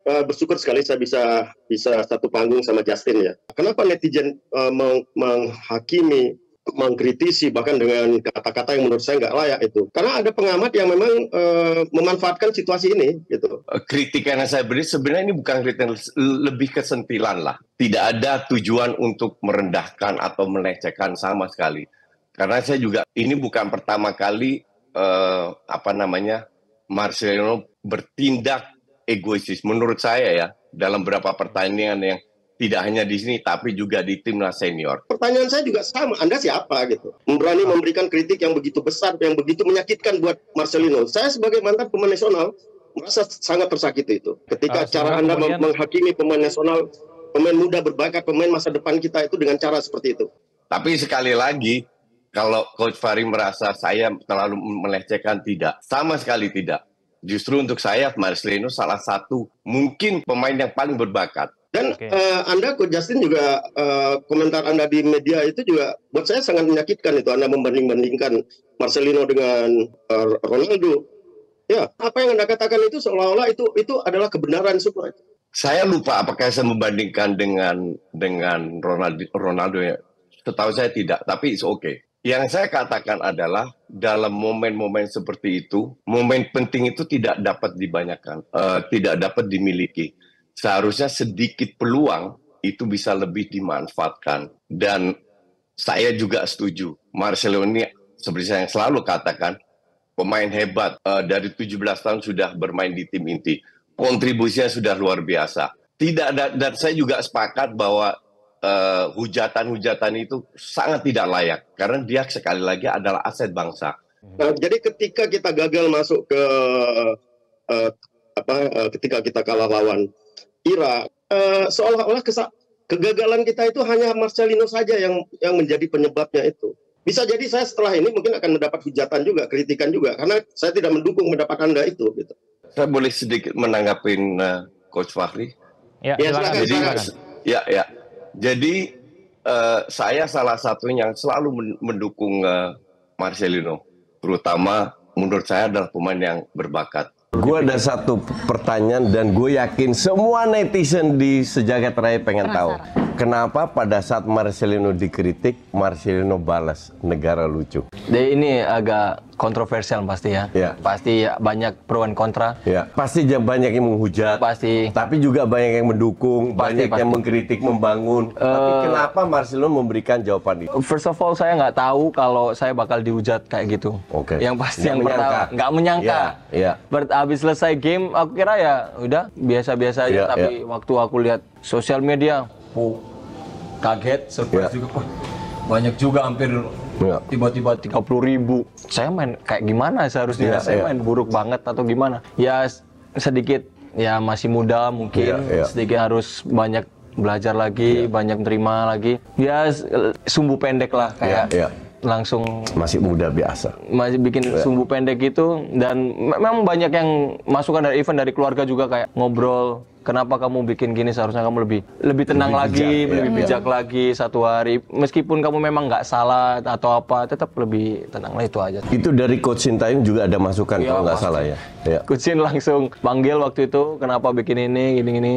bersyukur sekali saya bisa satu panggung sama Justin ya. Kenapa netizen menghakimi, mengkritisi bahkan dengan kata-kata yang menurut saya nggak layak itu? Karena ada pengamat yang memang memanfaatkan situasi ini gitu. Kritik yang saya beri sebenarnya ini bukan kritik, lebih kesentilan lah. Tidak ada tujuan untuk merendahkan atau melecehkan sama sekali. Karena saya juga ini bukan pertama kali Marcelino bertindak egois. Menurut saya ya, dalam beberapa pertandingan yang tidak hanya di sini, tapi juga di timnas senior. Pertanyaan saya juga sama, Anda siapa gitu? Berani memberikan kritik yang begitu besar, yang begitu menyakitkan buat Marcelino. Saya sebagai mantan pemain nasional, merasa sangat tersakiti itu. Ketika cara Anda menghakimi pemain nasional, pemain muda berbakat, pemain masa depan kita itu dengan cara seperti itu. Tapi sekali lagi, kalau Coach Fahri merasa saya terlalu melecehkan, tidak. Sama sekali tidak. Justru untuk saya, Marcelino salah satu mungkin pemain yang paling berbakat. Dan Anda, Coach Justin juga, komentar Anda di media itu juga buat saya sangat menyakitkan itu. Anda membanding-bandingkan Marcelino dengan Ronaldo. Ya, apa yang Anda katakan itu seolah-olah itu adalah kebenaran semua. Saya lupa apakah saya membandingkan dengan Ronaldo ya. Setahu saya tidak, tapi it's okay. Yang saya katakan adalah dalam momen-momen seperti itu, momen penting itu tidak dapat dibanyakan, tidak dapat dimiliki. Seharusnya sedikit peluang itu bisa lebih dimanfaatkan. Dan saya juga setuju. Marcelo ini seperti saya yang selalu katakan, pemain hebat, dari 17 tahun sudah bermain di tim inti. Kontribusinya sudah luar biasa. Dan saya juga sepakat bahwa hujatan-hujatan itu sangat tidak layak. Karena dia sekali lagi adalah aset bangsa. Nah, jadi ketika kita gagal masuk ke ketika kita kalah lawan Irak, seolah-olah kegagalan kita itu hanya Marcelino saja yang menjadi penyebabnya itu. Bisa jadi saya setelah ini mungkin akan mendapat hujatan juga, kritikan juga, karena saya tidak mendukung pendapat Anda itu. Gitu. Saya boleh sedikit menanggapin Coach Fahri? Ya, silakan. Jadi saya salah satu yang selalu mendukung Marcelino, terutama menurut saya adalah pemain yang berbakat. Gue ada satu pertanyaan dan gue yakin semua netizen di sejagat raya pengen tahu. Kenapa pada saat Marcelino dikritik, Marcelino balas negara lucu? Jadi ini agak kontroversial pasti ya. Pasti banyak pro dan kontra. Pasti banyak yang menghujat. Pasti. Tapi juga banyak yang mendukung, banyak yang mengkritik, membangun. Tapi kenapa Marcelino memberikan jawaban itu? First of all, saya nggak tahu kalau saya bakal dihujat kayak gitu. Yang pasti yang pertama nggak menyangka. Habis selesai game, aku kira ya udah biasa-biasa aja. Tapi waktu aku lihat sosial media, kaget, surprise juga. Banyak juga, hampir tiba-tiba 30.000. Saya main kayak gimana seharusnya? Saya main buruk banget atau gimana? Ya sedikit, ya masih muda mungkin, sedikit harus banyak belajar lagi, banyak terima lagi. Ya sumbu pendek lah kayak. Langsung masih muda biasa, masih bikin sumbu pendek gitu. Dan memang banyak yang masukan dari event, dari keluarga juga kayak ngobrol, kenapa kamu bikin gini, seharusnya kamu lebih tenang lagi, lebih bijak lagi satu hari, meskipun kamu memang nggak salah atau apa, tetap lebih tenang lah, itu aja. Itu dari Coach Sintayong juga ada masukan kalau nggak salah ya. Coach Sin langsung panggil waktu itu, kenapa bikin ini gini-gini.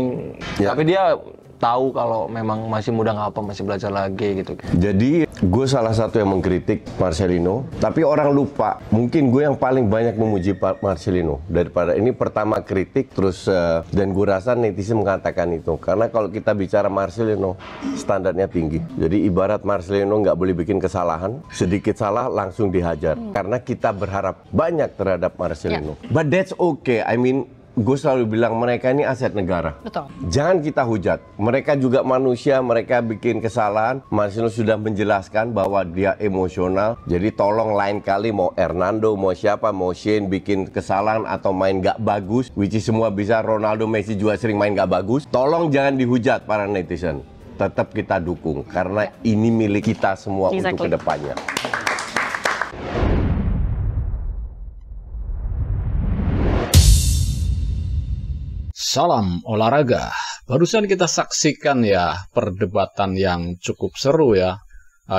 Tapi dia tahu kalau memang masih muda, nggak apa, masih belajar lagi gitu. Jadi gue salah satu yang mengkritik Marcelino, tapi orang lupa, mungkin gue yang paling banyak memuji Marcelino daripada ini. Pertama kritik, terus dan gue rasa netizen mengatakan itu karena kalau kita bicara Marcelino standarnya tinggi. Jadi ibarat Marcelino nggak boleh bikin kesalahan, sedikit salah langsung dihajar. Karena kita berharap banyak terhadap Marcelino. But that's okay. I mean, gue selalu bilang mereka ini aset negara. Betul. Jangan kita hujat. Mereka juga manusia, mereka bikin kesalahan. Marcelino sudah menjelaskan bahwa dia emosional. Jadi tolong lain kali mau Hernando, mau siapa, mau Shane bikin kesalahan atau main gak bagus, which is semua bisa, Ronaldo, Messi juga sering main gak bagus. Tolong jangan dihujat para netizen. Tetap kita dukung karena ini milik kita semua untuk kedepannya. Salam olahraga. Barusan kita saksikan ya perdebatan yang cukup seru ya.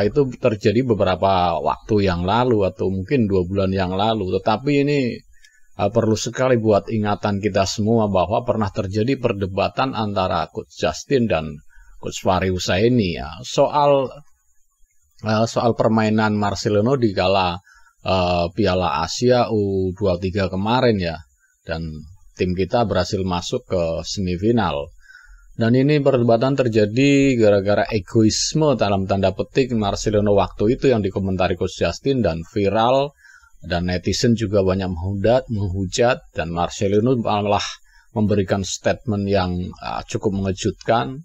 Itu terjadi beberapa waktu yang lalu atau mungkin 2 bulan yang lalu. Tetapi ini perlu sekali buat ingatan kita semua bahwa pernah terjadi perdebatan antara Coach Justin dan Coach Fahri Husaini ya, soal permainan Marcelino di kala Piala Asia U23 kemarin ya, dan tim kita berhasil masuk ke semifinal. Dan ini perdebatan terjadi gara-gara egoisme dalam tanda petik Marcelino waktu itu yang dikomentari Coach Justin dan viral, dan netizen juga banyak menghujat, dan Marcelino malah memberikan statement yang cukup mengejutkan.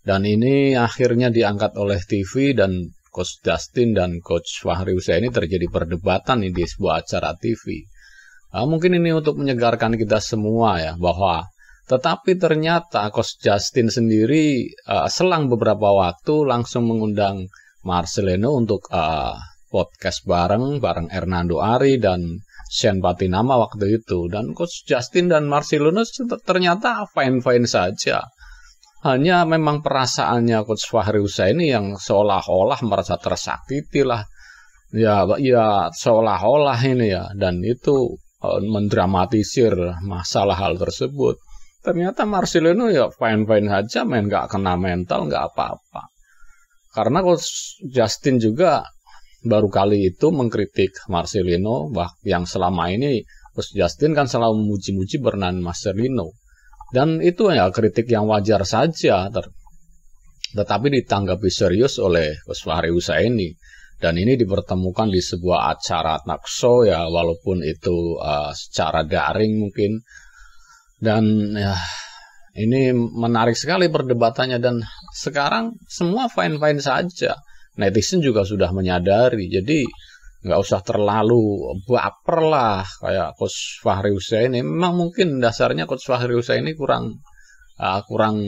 Dan ini akhirnya diangkat oleh TV, dan Coach Justin dan Coach Fahri Husaini terjadi perdebatan di sebuah acara TV. Mungkin ini untuk menyegarkan kita semua ya, bahwa tetapi ternyata Coach Justin sendiri selang beberapa waktu langsung mengundang Marcelino untuk podcast bareng Hernando Ari dan Sean Patinama waktu itu. Dan Coach Justin dan Marcelino ternyata fine-fine saja. Hanya memang perasaannya Coach Fahri Husaini yang seolah-olah merasa tersakiti lah. Ya seolah-olah ini ya. Dan itu mendramatisir masalah hal tersebut. Ternyata Marcelino ya fine-fine saja, main gak kena mental, gak apa-apa. Karena Coach Justin juga baru kali itu mengkritik Marcelino, yang selama ini Coach Justin kan selalu memuji-muji Bernard Marcelino. Dan itu ya kritik yang wajar saja, tetapi ditanggapi serius oleh Coach Fahri Husaini. Dan ini dipertemukan di sebuah acara talk show ya, walaupun itu secara daring mungkin. Dan ya, ini menarik sekali perdebatannya, dan sekarang semua fine-fine saja. Netizen juga sudah menyadari, jadi nggak usah terlalu baper lah kayak Coach Fahri Husaini. Memang mungkin dasarnya Coach Fahri Husaini kurang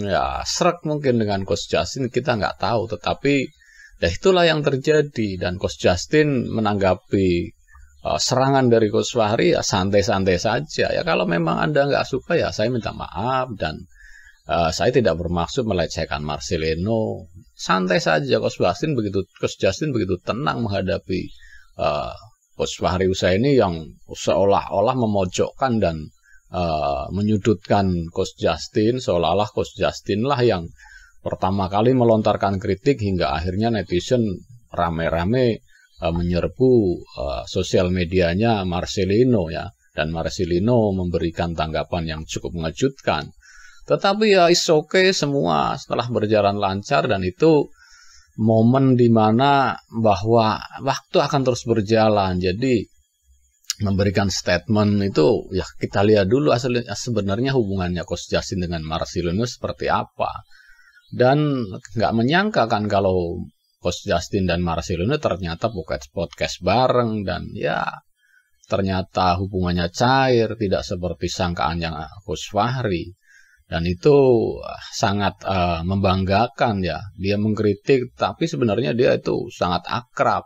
ya srek mungkin dengan Coach Justin, kita nggak tahu. Tetapi ya itulah yang terjadi, dan Coach Justin menanggapi serangan dari Coach Fahri ya santai-santai saja. Ya kalau memang Anda nggak suka ya saya minta maaf, dan saya tidak bermaksud melecehkan Marcelino. Santai saja. Coach Justin begitu tenang menghadapi Coach Fahri Husaini yang seolah-olah memojokkan dan menyudutkan Coach Justin, seolah-olah Coach Justin lah yang pertama kali melontarkan kritik hingga akhirnya netizen rame-rame menyerbu sosial medianya Marcelino ya, dan Marcelino memberikan tanggapan yang cukup mengejutkan. Tetapi ya it's okay, semua setelah berjalan lancar, dan itu momen dimana bahwa waktu akan terus berjalan. Jadi memberikan statement itu ya kita lihat dulu sebenarnya hubungannya Coach Justin dengan Marcelino seperti apa. Dan nggak menyangka kan kalau Coach Justin dan Marcelino ternyata podcast bareng, dan ya ternyata hubungannya cair, tidak seperti sangkaannya Coach Fahri. Dan itu sangat membanggakan ya. Dia mengkritik, tapi sebenarnya dia itu sangat akrab.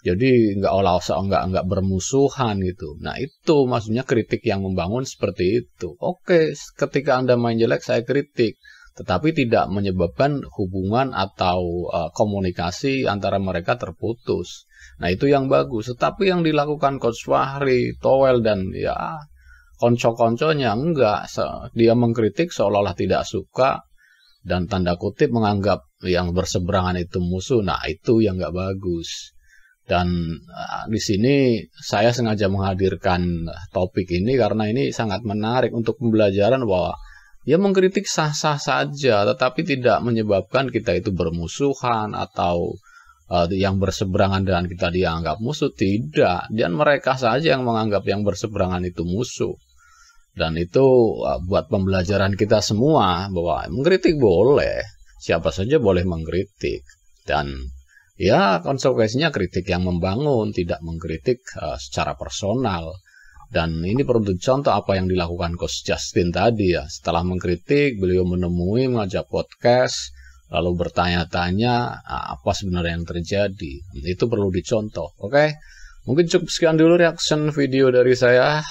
Jadi nggak bermusuhan gitu. Nah itu maksudnya kritik yang membangun seperti itu. Oke, ketika Anda main jelek saya kritik, tetapi tidak menyebabkan hubungan atau komunikasi antara mereka terputus. Nah itu yang bagus. Tetapi yang dilakukan Coach Fahri, Towel, dan ya konco-konconya enggak, dia mengkritik seolah-olah tidak suka dan tanda kutip menganggap yang berseberangan itu musuh. Nah itu yang enggak bagus. Dan di sini saya sengaja menghadirkan topik ini karena ini sangat menarik untuk pembelajaran bahwa ya mengkritik sah-sah saja, tetapi tidak menyebabkan kita itu bermusuhan atau yang berseberangan dengan kita dianggap musuh. Tidak, dan mereka saja yang menganggap yang berseberangan itu musuh. Dan itu buat pembelajaran kita semua bahwa mengkritik boleh, siapa saja boleh mengkritik, dan ya konsekuensinya kritik yang membangun, tidak mengkritik secara personal. Dan ini perlu contoh apa yang dilakukan Coach Justin tadi ya. Setelah mengkritik, beliau menemui, mengajak podcast, lalu bertanya-tanya apa sebenarnya yang terjadi. Itu perlu dicontoh. Oke, mungkin cukup sekian dulu reaction video dari saya.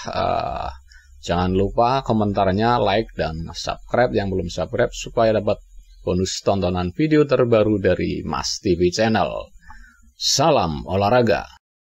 Jangan lupa komentarnya, like, dan subscribe yang belum subscribe supaya dapat bonus tontonan video terbaru dari Mas TV Channel. Salam olahraga.